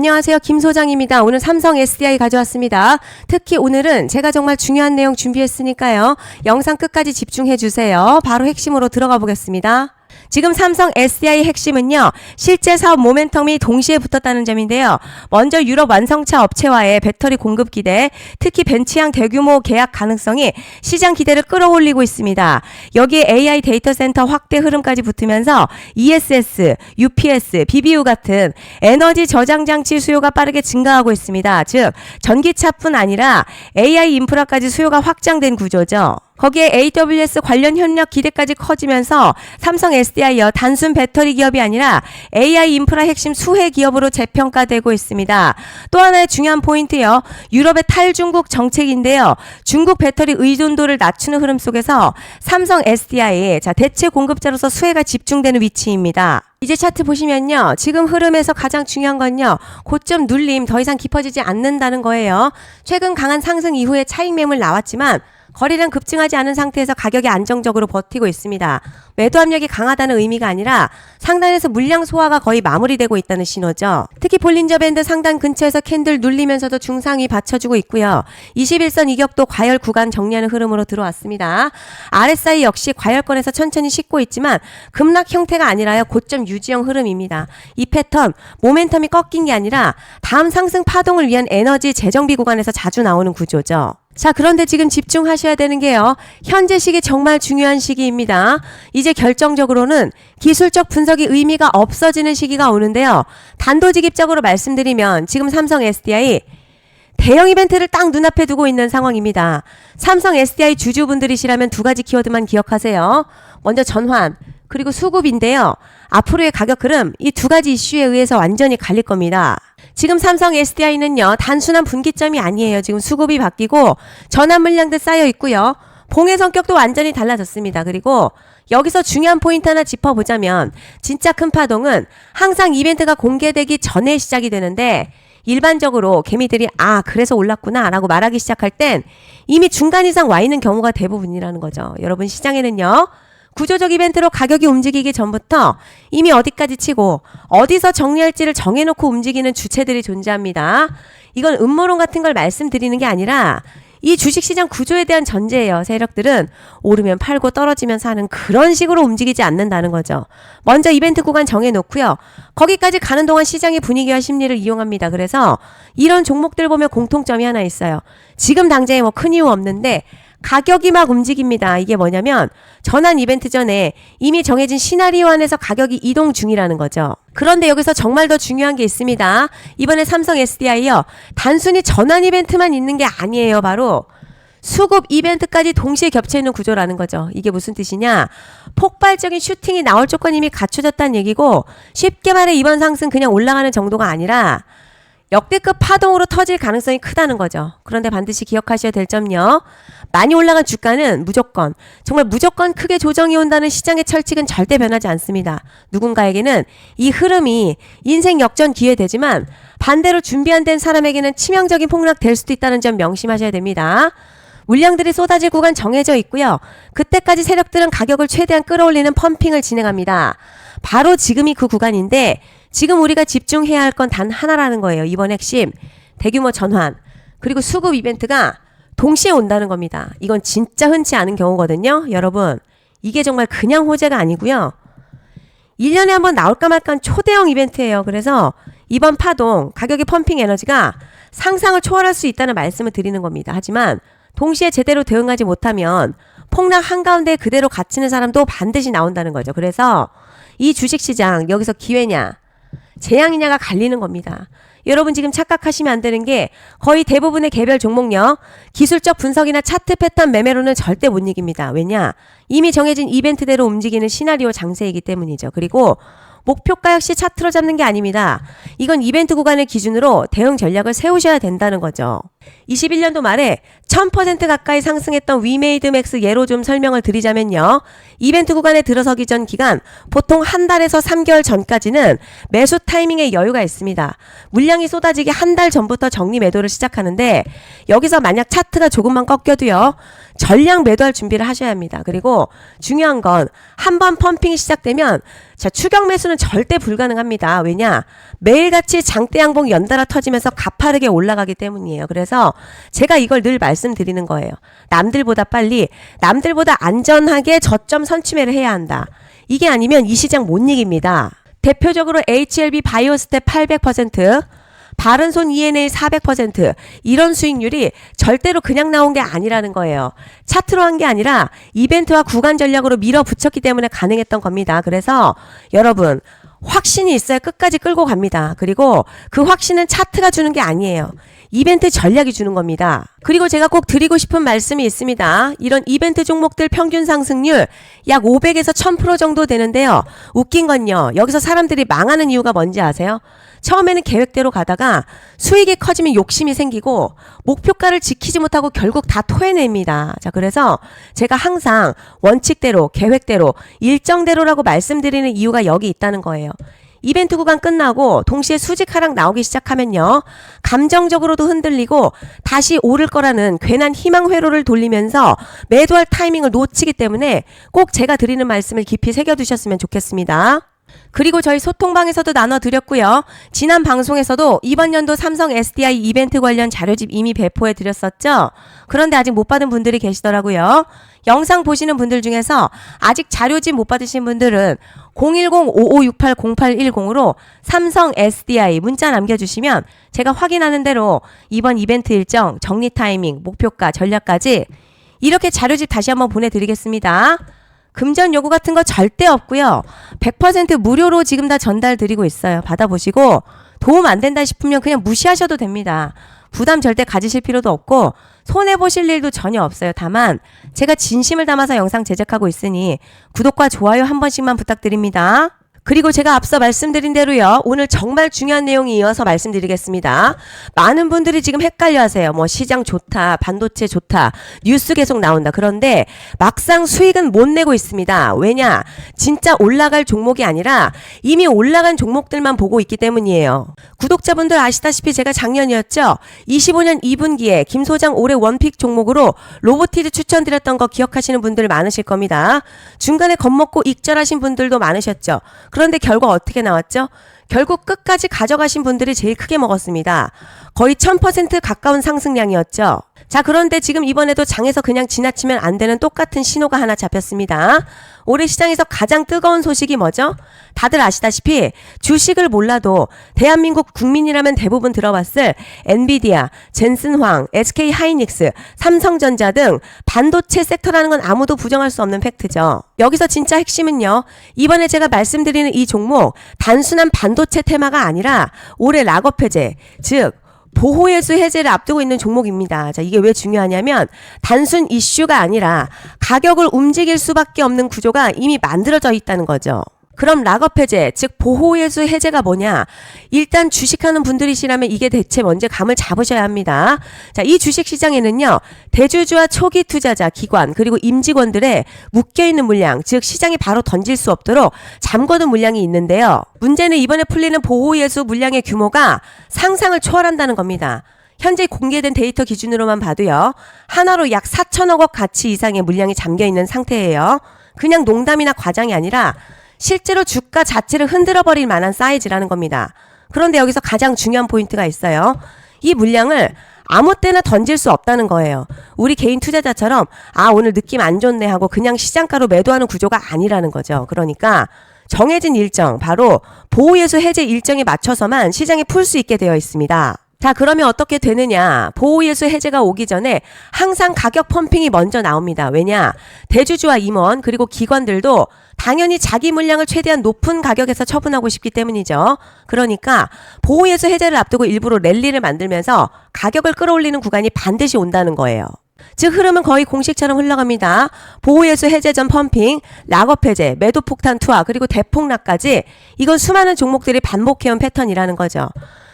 안녕하세요. 김 소장입니다. 오늘 삼성 SDI 가져왔습니다. 특히 오늘은 제가 정말 중요한 내용 준비했으니까요. 영상 끝까지 집중해 주세요. 바로 핵심으로 들어가 보겠습니다. 지금 삼성 SDI 핵심은요, 실제 사업 모멘텀이 동시에 붙었다는 점인데요. 먼저 유럽 완성차 업체와의 배터리 공급 기대, 특히 벤츠향 대규모 계약 가능성이 시장 기대를 끌어올리고 있습니다. 여기에 AI 데이터 센터 확대 흐름까지 붙으면서 ESS, UPS, BBU 같은 에너지 저장 장치 수요가 빠르게 증가하고 있습니다. 즉, 전기차뿐 아니라 AI 인프라까지 수요가 확장된 구조죠. 거기에 AWS 관련 협력 기대까지 커지면서 삼성 SDI여 단순 배터리 기업이 아니라 AI 인프라 핵심 수혜 기업으로 재평가되고 있습니다. 또 하나의 중요한 포인트요. 유럽의 탈중국 정책인데요. 중국 배터리 의존도를 낮추는 흐름 속에서 삼성 SDI 대체 공급자로서 수혜가 집중되는 위치입니다. 이제 차트 보시면요. 지금 흐름에서 가장 중요한 건요. 고점 눌림 더 이상 깊어지지 않는다는 거예요. 최근 강한 상승 이후에 차익 매물 나왔지만 거래량 급증하지 않은 상태에서 가격이 안정적으로 버티고 있습니다. 매도 압력이 강하다는 의미가 아니라 상단에서 물량 소화가 거의 마무리되고 있다는 신호죠. 특히 볼린저 밴드 상단 근처에서 캔들 눌리면서도 중상위 받쳐주고 있고요. 21선 이격도 과열 구간 정리하는 흐름으로 들어왔습니다. RSI 역시 과열권에서 천천히 씻고 있지만 급락 형태가 아니라요. 고점 유지형 흐름입니다. 이 패턴 모멘텀이 꺾인 게 아니라 다음 상승 파동을 위한 에너지 재정비 구간에서 자주 나오는 구조죠. 자, 그런데 지금 집중하셔야 되는 게요. 현재 시기 정말 중요한 시기입니다. 이제 결정적으로는 기술적 분석이 의미가 없어지는 시기가 오는데요. 단도직입적으로 말씀드리면 지금 삼성 SDI 대형 이벤트를 딱 눈앞에 두고 있는 상황입니다. 삼성 SDI 주주분들이시라면 두 가지 키워드만 기억하세요. 먼저 전환, 그리고 수급인데요. 앞으로의 가격 흐름 이 두 가지 이슈에 의해서 완전히 갈릴 겁니다. 지금 삼성 SDI는요. 단순한 분기점이 아니에요. 지금 수급이 바뀌고 전환 물량들 쌓여 있고요. 봉의 성격도 완전히 달라졌습니다. 그리고 여기서 중요한 포인트 하나 짚어보자면 진짜 큰 파동은 항상 이벤트가 공개되기 전에 시작이 되는데 일반적으로 개미들이 그래서 올랐구나 라고 말하기 시작할 땐 이미 중간 이상 와 있는 경우가 대부분이라는 거죠. 여러분 시장에는요. 구조적 이벤트로 가격이 움직이기 전부터 이미 어디까지 치고 어디서 정리할지를 정해놓고 움직이는 주체들이 존재합니다. 이건 음모론 같은 걸 말씀드리는 게 아니라 이 주식시장 구조에 대한 전제예요. 세력들은 오르면 팔고 떨어지면 사는 그런 식으로 움직이지 않는다는 거죠. 먼저 이벤트 구간 정해놓고요. 거기까지 가는 동안 시장의 분위기와 심리를 이용합니다. 그래서 이런 종목들 보면 공통점이 하나 있어요. 지금 당장에 큰 이유 없는데 가격이 막 움직입니다. 이게 뭐냐면 전환 이벤트 전에 이미 정해진 시나리오 안에서 가격이 이동 중이라는 거죠. 그런데 여기서 정말 더 중요한 게 있습니다. 이번에 삼성 SDI요. 단순히 전환 이벤트만 있는 게 아니에요. 바로 수급 이벤트까지 동시에 겹쳐 있는 구조라는 거죠. 이게 무슨 뜻이냐? 폭발적인 슈팅이 나올 조건이 이미 갖춰졌다는 얘기고 쉽게 말해 이번 상승 그냥 올라가는 정도가 아니라 역대급 파동으로 터질 가능성이 크다는 거죠. 그런데 반드시 기억하셔야 될 점요. 많이 올라간 주가는 정말 무조건 크게 조정이 온다는 시장의 철칙은 절대 변하지 않습니다. 누군가에게는 이 흐름이 인생 역전 기회 되지만 반대로 준비 안 된 사람에게는 치명적인 폭락 될 수도 있다는 점 명심하셔야 됩니다. 물량들이 쏟아질 구간 정해져 있고요. 그때까지 세력들은 가격을 최대한 끌어올리는 펌핑을 진행합니다. 바로 지금이 그 구간인데 지금 우리가 집중해야 할 건 단 하나라는 거예요. 이번 핵심 대규모 전환 그리고 수급 이벤트가 동시에 온다는 겁니다. 이건 진짜 흔치 않은 경우거든요. 여러분 이게 정말 그냥 호재가 아니고요. 1년에 한번 나올까 말까 초대형 이벤트예요. 그래서 이번 파동 가격의 펌핑 에너지가 상상을 초월할 수 있다는 말씀을 드리는 겁니다. 하지만 동시에 제대로 대응하지 못하면 폭락 한가운데 그대로 갇히는 사람도 반드시 나온다는 거죠. 그래서 이 주식시장 여기서 기회냐 재앙이냐가 갈리는 겁니다. 여러분 지금 착각하시면 안 되는 게 거의 대부분의 개별 종목요. 기술적 분석이나 차트 패턴 매매로는 절대 못 이깁니다. 왜냐? 이미 정해진 이벤트대로 움직이는 시나리오 장세이기 때문이죠. 그리고 목표가 역시 차트로 잡는 게 아닙니다. 이건 이벤트 구간을 기준으로 대응 전략을 세우셔야 된다는 거죠. 21년도 말에 1000% 가까이 상승했던 위메이드맥스 예로 좀 설명을 드리자면요. 이벤트 구간에 들어서기 전 기간 보통 한 달에서 3개월 전까지는 매수 타이밍에 여유가 있습니다. 물량이 쏟아지기 한 달 전부터 정리 매도를 시작하는데 여기서 만약 차트가 조금만 꺾여도요. 전량 매도할 준비를 하셔야 합니다. 그리고 중요한 건 한 번 펌핑이 시작되면 자, 추격 매수는 절대 불가능합니다. 왜냐? 매일같이 장대 양봉 연달아 터지면서 가파르게 올라가기 때문이에요. 그래서 제가 이걸 늘 말씀드리는 거예요. 남들보다 빨리, 남들보다 안전하게 저점 선취매를 해야 한다. 이게 아니면 이 시장 못 이깁니다. 대표적으로 HLB 바이오스텝 800%, 바른손 ENA 400% 이런 수익률이 절대로 그냥 나온 게 아니라는 거예요. 차트로 한 게 아니라 이벤트와 구간 전략으로 밀어붙였기 때문에 가능했던 겁니다. 그래서 여러분 확신이 있어야 끝까지 끌고 갑니다. 그리고 그 확신은 차트가 주는 게 아니에요. 이벤트 전략이 주는 겁니다. 그리고 제가 꼭 드리고 싶은 말씀이 있습니다. 이런 이벤트 종목들 평균 상승률 약 500에서 1000% 정도 되는데요. 웃긴 건요. 여기서 사람들이 망하는 이유가 뭔지 아세요? 처음에는 계획대로 가다가 수익이 커지면 욕심이 생기고 목표가를 지키지 못하고 결국 다 토해냅니다. 자, 그래서 제가 항상 원칙대로, 계획대로, 일정대로라고 말씀드리는 이유가 여기 있다는 거예요. 이벤트 구간 끝나고 동시에 수직 하락 나오기 시작하면요. 감정적으로도 흔들리고 다시 오를 거라는 괜한 희망 회로를 돌리면서 매도할 타이밍을 놓치기 때문에 꼭 제가 드리는 말씀을 깊이 새겨두셨으면 좋겠습니다. 그리고 저희 소통방에서도 나눠드렸고요. 지난 방송에서도 이번 연도 삼성 SDI 이벤트 관련 자료집 이미 배포해드렸었죠. 그런데 아직 못 받은 분들이 계시더라고요. 영상 보시는 분들 중에서 아직 자료집 못 받으신 분들은 010-5568-0810으로 삼성 SDI 문자 남겨주시면 제가 확인하는 대로 이번 이벤트 일정, 정리 타이밍, 목표가, 전략까지 이렇게 자료집 다시 한번 보내드리겠습니다. 금전 요구 같은 거 절대 없고요. 100% 무료로 지금 다 전달 드리고 있어요. 받아보시고 도움 안 된다 싶으면 그냥 무시하셔도 됩니다. 부담 절대 가지실 필요도 없고 손해보실 일도 전혀 없어요. 다만 제가 진심을 담아서 영상 제작하고 있으니 구독과 좋아요 한 번씩만 부탁드립니다. 그리고 제가 앞서 말씀드린 대로요. 오늘 정말 중요한 내용이 이어서 말씀드리겠습니다. 많은 분들이 지금 헷갈려 하세요. 뭐 시장 좋다, 반도체 좋다, 뉴스 계속 나온다. 그런데 막상 수익은 못 내고 있습니다. 왜냐? 진짜 올라갈 종목이 아니라 이미 올라간 종목들만 보고 있기 때문이에요. 구독자분들 아시다시피 제가 작년이었죠. 25년 2분기에 김 소장 올해 원픽 종목으로 로보티드 추천드렸던 거 기억하시는 분들 많으실 겁니다. 중간에 겁먹고 익절하신 분들도 많으셨죠. 그런데 결과 어떻게 나왔죠? 결국 끝까지 가져가신 분들이 제일 크게 먹었습니다. 거의 1000% 가까운 상승량이었죠. 자, 그런데 지금 이번에도 장에서 그냥 지나치면 안 되는 똑같은 신호가 하나 잡혔습니다. 올해 시장에서 가장 뜨거운 소식이 뭐죠? 다들 아시다시피 주식을 몰라도 대한민국 국민이라면 대부분 들어봤을 엔비디아, 젠슨황, SK 하이닉스, 삼성전자 등 반도체 섹터라는 건 아무도 부정할 수 없는 팩트죠. 여기서 진짜 핵심은요. 이번에 제가 말씀드리는 이 종목 단순한 반도체 테마가 아니라 올해 락업 해제, 즉 보호예수 해제를 앞두고 있는 종목입니다. 자, 이게 왜 중요하냐면 단순 이슈가 아니라 가격을 움직일 수밖에 없는 구조가 이미 만들어져 있다는 거죠. 그럼 락업 해제, 즉 보호예수 해제가 뭐냐? 일단 주식하는 분들이시라면 이게 대체 뭔지 감을 잡으셔야 합니다. 자, 이 주식시장에는요. 대주주와 초기 투자자, 기관, 그리고 임직원들의 묶여있는 물량, 즉 시장이 바로 던질 수 없도록 잠궈둔 물량이 있는데요. 문제는 이번에 풀리는 보호예수 물량의 규모가 상상을 초월한다는 겁니다. 현재 공개된 데이터 기준으로만 봐도요. 하나로 약 4천억 원 가치 이상의 물량이 잠겨있는 상태예요. 그냥 농담이나 과장이 아니라 실제로 주가 자체를 흔들어버릴 만한 사이즈라는 겁니다. 그런데 여기서 가장 중요한 포인트가 있어요. 이 물량을 아무 때나 던질 수 없다는 거예요. 우리 개인 투자자처럼 오늘 느낌 안 좋네 하고 그냥 시장가로 매도하는 구조가 아니라는 거죠. 그러니까 정해진 일정, 바로 보호예수 해제 일정에 맞춰서만 시장에 풀 수 있게 되어 있습니다. 자, 그러면 어떻게 되느냐? 보호예수 해제가 오기 전에 항상 가격 펌핑이 먼저 나옵니다. 왜냐? 대주주와 임원 그리고 기관들도 당연히 자기 물량을 최대한 높은 가격에서 처분하고 싶기 때문이죠. 그러니까 보호예수 해제를 앞두고 일부러 랠리를 만들면서 가격을 끌어올리는 구간이 반드시 온다는 거예요. 즉 흐름은 거의 공식처럼 흘러갑니다. 보호예수 해제 전 펌핑, 락업 해제, 매도 폭탄 투하, 그리고 대폭락까지 이건 수많은 종목들이 반복해온 패턴이라는 거죠.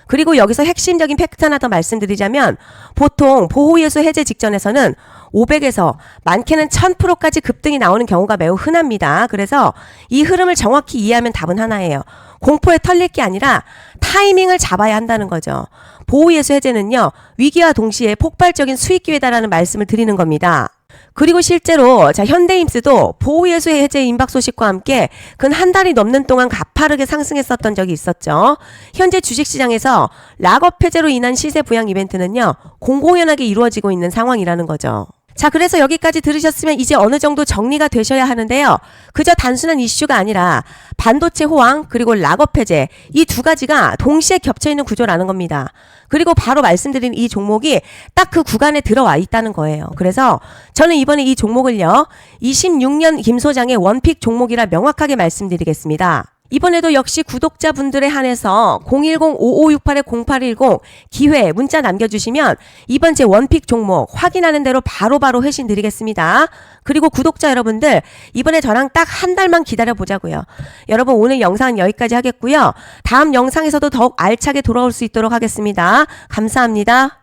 그리고 여기서 핵심적인 팩트 하나 더 말씀드리자면 보통 보호예수 해제 직전에서는 500에서 많게는 1000%까지 급등이 나오는 경우가 매우 흔합니다. 그래서 이 흐름을 정확히 이해하면 답은 하나예요. 공포에 털릴 게 아니라 타이밍을 잡아야 한다는 거죠. 보호예수 해제는요. 위기와 동시에 폭발적인 수익 기회다라는 말씀을 드리는 겁니다. 그리고 실제로 현대임스도 보호예수 해제 임박 소식과 함께 근 한 달이 넘는 동안 가파르게 상승했었던 적이 있었죠. 현재 주식시장에서 락업 해제로 인한 시세 부양 이벤트는요, 공공연하게 이루어지고 있는 상황이라는 거죠. 자, 그래서 여기까지 들으셨으면 이제 어느 정도 정리가 되셔야 하는데요. 그저 단순한 이슈가 아니라 반도체 호황 그리고 락업 해제, 이 두 가지가 동시에 겹쳐있는 구조라는 겁니다. 그리고 바로 말씀드린 이 종목이 딱 그 구간에 들어와 있다는 거예요. 그래서 저는 이번에 이 종목을요, 26년 김 소장의 원픽 종목이라 명확하게 말씀드리겠습니다. 이번에도 역시 구독자분들에 한해서 010-5568-0810 기회 문자 남겨주시면 이번 제 원픽 종목 확인하는 대로 바로바로 회신 드리겠습니다. 그리고 구독자 여러분들, 이번에 저랑 딱 한 달만 기다려 보자고요. 여러분, 오늘 영상은 여기까지 하겠고요. 다음 영상에서도 더욱 알차게 돌아올 수 있도록 하겠습니다. 감사합니다.